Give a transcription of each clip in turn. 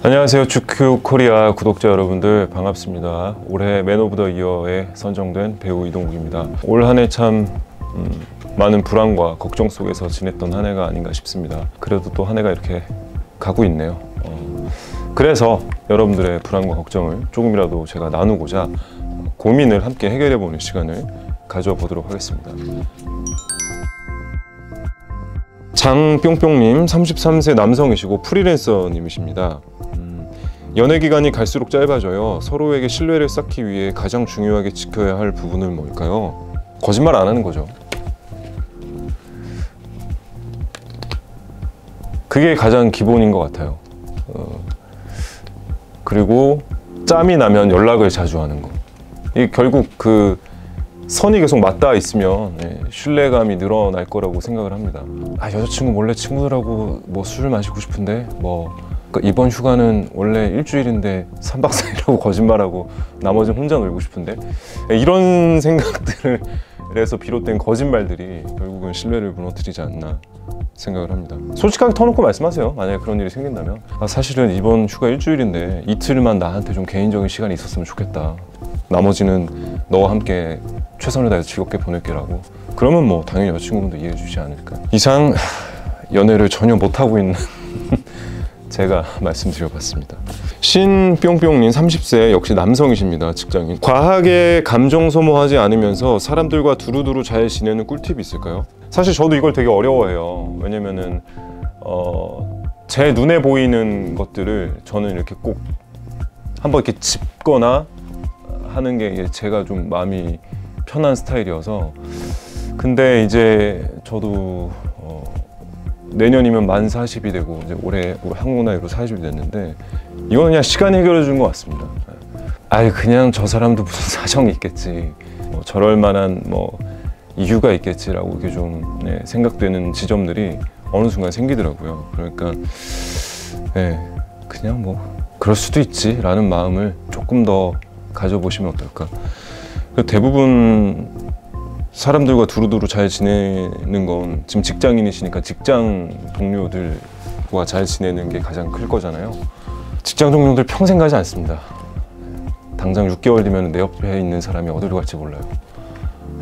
안녕하세요. 주큐 코리아 구독자 여러분들 반갑습니다. 올해 맨 오브 더 이어에 선정된 배우 이동욱입니다. 올 한 해 참 많은 불안과 걱정 속에서 지냈던 한 해가 아닌가 싶습니다. 그래도 또 한 해가 이렇게 가고 있네요. 그래서 여러분들의 불안과 걱정을 조금이라도 제가 나누고자 고민을 함께 해결해보는 시간을 가져보도록 하겠습니다. 장뿅뿅님 33세 남성이시고 프리랜서님이십니다. 연애 기간이 갈수록 짧아져요. 서로에게 신뢰를 쌓기 위해 가장 중요하게 지켜야 할 부분은 뭘까요? 거짓말 안 하는 거죠. 그게 가장 기본인 것 같아요. 그리고 짬이 나면 연락을 자주 하는 거. 이게 결국 그 선이 계속 맞닿아 있으면 신뢰감이 늘어날 거라고 생각을 합니다. 여자친구 몰래 친구들하고 뭐 술을 마시고 싶은데 이번 휴가는 원래 일주일인데 3박 4일하고 거짓말하고 나머지는 혼자 놀고 싶은데, 이런 생각들에서 비롯된 거짓말들이 결국은 신뢰를 무너뜨리지 않나 생각을 합니다. 솔직하게 터놓고 말씀하세요. 만약에 그런 일이 생긴다면, 사실은 이번 휴가 일주일인데 이틀만 나한테 좀 개인적인 시간이 있었으면 좋겠다, 나머지는 너와 함께 최선을 다해서 즐겁게 보낼게라고. 그러면 뭐 당연히 여자친구분도 이해해 주지 않을까. 이상 연애를 전혀 못하고 있는 제가 말씀드려봤습니다. 신뿅뿅님 30세 역시 남성이십니다. 직장인. 과하게 감정 소모하지 않으면서 사람들과 두루두루 잘 지내는 꿀팁이 있을까요? 사실 저도 이걸 되게 어려워해요. 왜냐면은 제 눈에 보이는 것들을 저는 이렇게 꼭 한번 이렇게 짚거나 하는 게 제가 좀 마음이 편한 스타일이어서. 근데 이제 저도 내년이면 만 40이 되고 이제 올해 한국 나이로 40이 됐는데, 이건 그냥 시간이 해결해 준 것 같습니다. 그냥 저 사람도 무슨 사정이 있겠지, 저럴 만한 이유가 있겠지라고 이렇게 좀 생각되는 지점들이 어느 순간 생기더라고요. 그러니까 그냥 그럴 수도 있지 라는 마음을 조금 더 가져보시면 어떨까. 대부분 사람들과 두루두루 잘 지내는 건, 지금 직장인이시니까 직장 동료들과 잘 지내는 게 가장 클 거잖아요. 직장 동료들 평생 가지 않습니다. 당장 6개월 뒤면 내 옆에 있는 사람이 어디로 갈지 몰라요.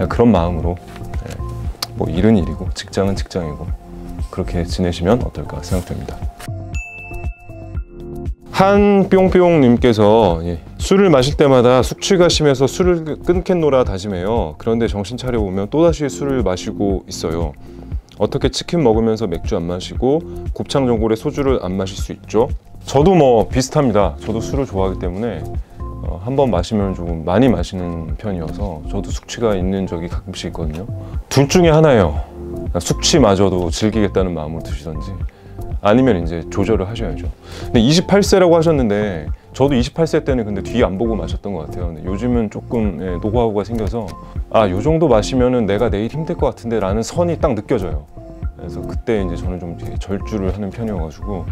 그런 마음으로 일은 일이고 직장은 직장이고 그렇게 지내시면 어떨까 생각됩니다. 한뿅뿅님께서 술을 마실 때마다 숙취가 심해서 술을 끊겠노라 다짐해요. 그런데 정신 차려보면 또다시 술을 마시고 있어요. 어떻게 치킨 먹으면서 맥주 안 마시고 곱창 전골에 소주를 안 마실 수 있죠? 저도 비슷합니다. 저도 술을 좋아하기 때문에 한 번 마시면 조금 많이 마시는 편이어서 저도 숙취가 있는 적이 가끔씩 있거든요. 둘 중에 하나예요. 숙취마저도 즐기겠다는 마음으로 드시던지, 아니면 이제 조절을 하셔야죠. 근데 28세라고 하셨는데, 저도 28세 때는 근데 뒤 안 보고 마셨던 것 같아요. 근데 요즘은 조금 노하우가 생겨서 요 정도 마시면은 내가 내일 힘들 것 같은데 라는 선이 딱 느껴져요. 그래서 그때 이제 저는 좀 절주를 하는 편이어가지고,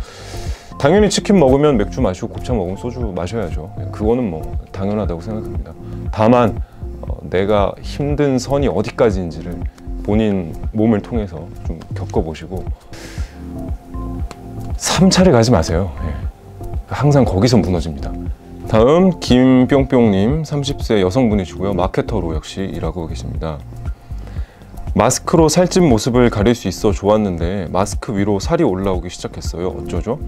당연히 치킨 먹으면 맥주 마시고 곱창 먹으면 소주 마셔야죠. 그거는 당연하다고 생각합니다. 다만 내가 힘든 선이 어디까지인지를 본인 몸을 통해서 좀 겪어보시고 3차를 가지 마세요. 항상 거기서 무너집니다. 다음 김뿅뿅님 30세 여성분이시고요. 마케터로 역시 일하고 계십니다. 마스크로 살찐 모습을 가릴 수 있어 좋았는데 마스크 위로 살이 올라오기 시작했어요. 어쩌죠?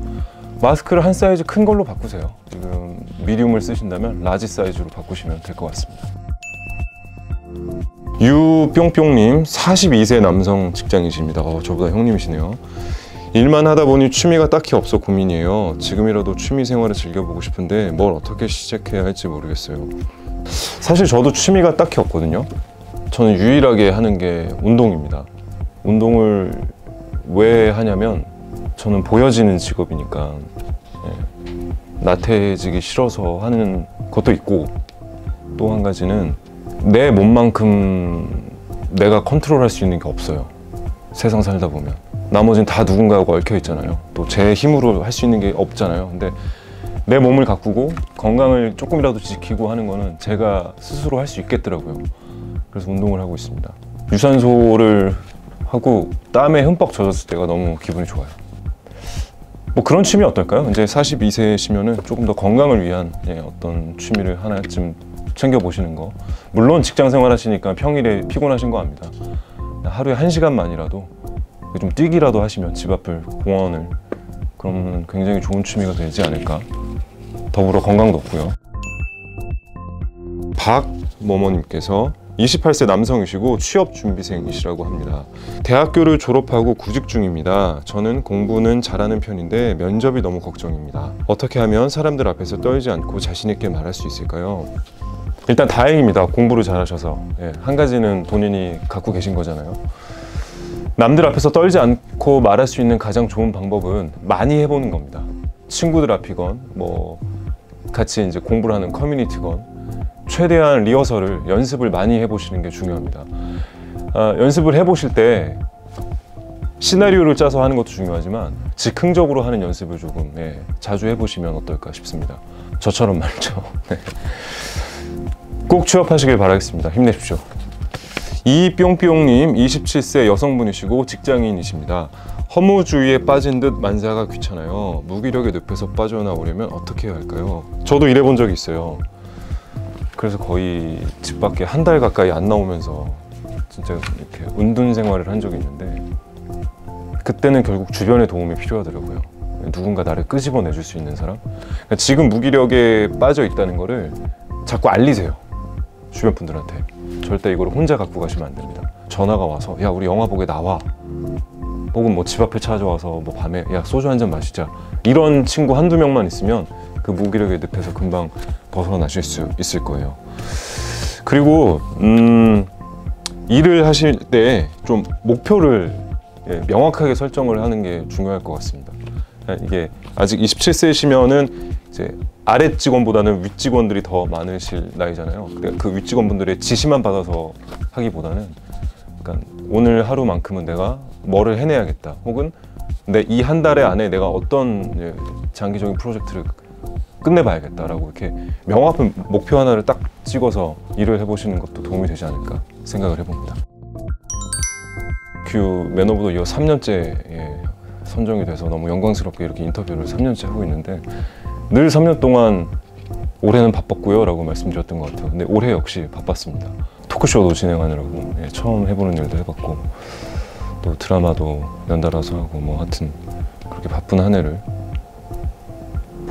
마스크를 한 사이즈 큰 걸로 바꾸세요. 지금 미디움을 쓰신다면 라지 사이즈로 바꾸시면 될 것 같습니다. 유뿅뿅님 42세 남성 직장이십니다. 저보다 형님이시네요. 일만 하다 보니 취미가 딱히 없어 고민이에요. 지금이라도 취미 생활을 즐겨보고 싶은데 뭘 어떻게 시작해야 할지 모르겠어요. 사실 저도 취미가 딱히 없거든요. 저는 유일하게 하는 게 운동입니다. 운동을 왜 하냐면, 저는 보여지는 직업이니까 나태해지기 싫어서 하는 것도 있고, 또 한 가지는 내 몸만큼 내가 컨트롤할 수 있는 게 없어요. 세상 살다 보면 나머지는 다 누군가하고 얽혀 있잖아요. 또 제 힘으로 할 수 있는 게 없잖아요. 근데 내 몸을 가꾸고 건강을 조금이라도 지키고 하는 거는 제가 스스로 할 수 있겠더라고요. 그래서 운동을 하고 있습니다. 유산소를 하고 땀에 흠뻑 젖었을 때가 너무 기분이 좋아요. 뭐 그런 취미 어떨까요? 이제 42세시면은 조금 더 건강을 위한 어떤 취미를 하나쯤 챙겨보시는 거. 물론 직장 생활 하시니까 평일에 피곤하신 거 압니다. 하루에 1시간만이라도 좀 뛰기라도 하시면 집 앞을 공원을, 그러면 굉장히 좋은 취미가 되지 않을까. 더불어 건강도 없고요. 박머머님께서 28세 남성이시고 취업준비생이시라고 합니다. 대학교를 졸업하고 구직 중입니다. 저는 공부는 잘하는 편인데 면접이 너무 걱정입니다. 어떻게 하면 사람들 앞에서 떨지 않고 자신 있게 말할 수 있을까요? 일단 다행입니다. 공부를 잘하셔서. 한 가지는 본인이 갖고 계신 거잖아요. 남들 앞에서 떨지 않고 말할 수 있는 가장 좋은 방법은 많이 해보는 겁니다. 친구들 앞이건 뭐 같이 이제 공부를 하는 커뮤니티건 최대한 리허설을, 연습을 많이 해보시는 게 중요합니다. 연습을 해보실 때 시나리오를 짜서 하는 것도 중요하지만 즉흥적으로 하는 연습을 조금 자주 해보시면 어떨까 싶습니다. 저처럼 말이죠. 꼭 취업하시길 바라겠습니다. 힘내십시오. 이뿅뿅님 27세 여성분이시고 직장인이십니다. 허무주의에 빠진 듯 만사가 귀찮아요. 무기력의 늪에서 빠져나오려면 어떻게 해야 할까요? 저도 일해본 적이 있어요. 그래서 거의 집 밖에 한 달 가까이 안 나오면서 진짜 이렇게 은둔 생활을 한 적이 있는데, 그때는 결국 주변의 도움이 필요하더라고요. 누군가 나를 끄집어내 줄 수 있는 사람. 그러니까 지금 무기력에 빠져 있다는 거를 자꾸 알리세요. 주변 분들한테. 절대 이걸 혼자 갖고 가시면 안 됩니다. 전화가 와서 야 우리 영화 보게 나와, 혹은 뭐 집 앞에 찾아와서 뭐 밤에 야 소주 한 잔 마시자, 이런 친구 한두 명만 있으면 그 무기력의 늪에서 금방 벗어나실 수 있을 거예요. 그리고 일을 하실 때 좀 목표를 명확하게 설정을 하는 게 중요할 것 같습니다. 이게 아직 27세시면은 이제 아래 직원보다는 윗 직원들이 더 많으실 나이잖아요. 그 윗 직원분들의 지시만 받아서 하기보다는, 그러니까 오늘 하루만큼은 내가 뭐를 해내야겠다, 혹은 내 이 한 달에 안에 내가 어떤 장기적인 프로젝트를 끝내봐야겠다라고 이렇게 명확한 목표 하나를 딱 찍어서 일을 해보시는 것도 도움이 되지 않을까 생각을 해봅니다. 큐 맨 오브 더 이어 3년째 선정이 돼서 너무 영광스럽게 이렇게 인터뷰를 3년째 하고 있는데, 늘 3년 동안 올해는 바빴고요 라고 말씀드렸던 것 같아요. 근데 올해 역시 바빴습니다. 토크쇼도 진행하느라고 처음 해보는 일도 해봤고, 또 드라마도 연달아서 하고, 뭐 하여튼 그렇게 바쁜 한 해를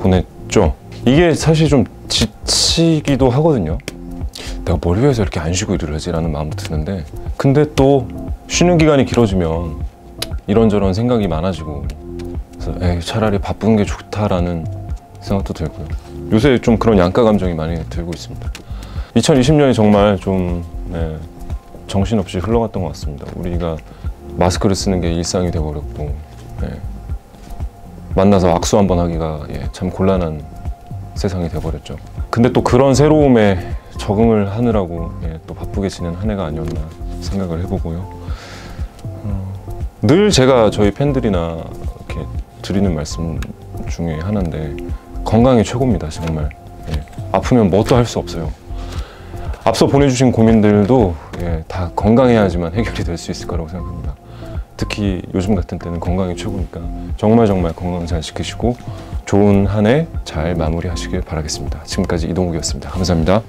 보냈죠. 이게 사실 좀 지치기도 하거든요. 내가 뭘 위해서 이렇게 안 쉬고 일을 하지? 라는 마음도 드는데, 근데 또 쉬는 기간이 길어지면 이런저런 생각이 많아지고, 그래서 에이, 차라리 바쁜 게 좋다라는 생각도 들고요. 요새 좀 그런 양가 감정이 많이 들고 있습니다. 2020년이 정말 좀 정신없이 흘러갔던 것 같습니다. 우리가 마스크를 쓰는 게 일상이 되어버렸고, 만나서 악수 한번 하기가 참 곤란한 세상이 되어버렸죠. 근데 또 그런 새로움에 적응을 하느라고 또 바쁘게 지낸 한 해가 아니었나 생각을 해보고요. 늘 제가 저희 팬들이나 이렇게 드리는 말씀 중에 하나인데, 건강이 최고입니다. 정말. 아프면 뭣도 할 수 없어요. 앞서 보내주신 고민들도 다 건강해야지만 해결이 될 수 있을 거라고 생각합니다. 특히 요즘 같은 때는 건강이 최고니까 정말 건강 잘 지키시고 좋은 한 해 잘 마무리하시길 바라겠습니다. 지금까지 이동욱이었습니다. 감사합니다.